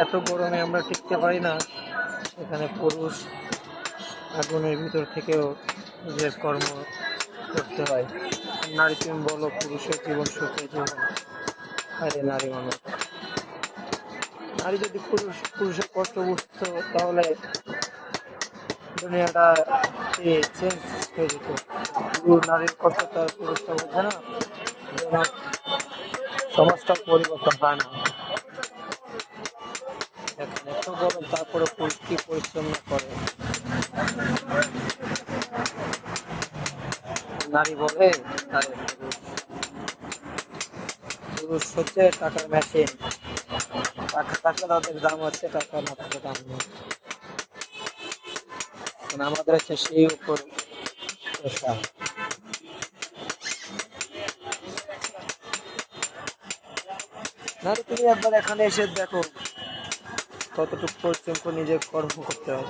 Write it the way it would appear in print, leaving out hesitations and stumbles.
এত গরমে আমরা টিকতে পারি না, এখানে পুরুষ আগুনের ভিতর থেকেও নিজের কর্ম করতে হয়। নারী তুমি বলো, পুরুষের জীবন সুখের জীবন? আরে নারী মানুষ, নারী যদি পুরুষের কষ্ট বুঝতো তাহলে দুনিয়াটা চেঞ্জ হয়ে যেত। নারীর কষ্ট তার পুরুষটা বোঝে না, সমাজটা পরিবর্তন হয় না। এখন এত গরম, তারপরে পুরুষ কি পরিশ্রম না করে। নারী বলে আরে পুরুষ হচ্ছে টাকার মেশিন, টাকা থাকলে তাদের দাম আছে, টাকা না থাকলে দাম নেই। আমাদের হচ্ছে সেই উপর পেশা। নারী তুমি একবার এখানে এসে দেখো কতটুকু পরিশ্রম করে নিজের কর্ম করতে হয়।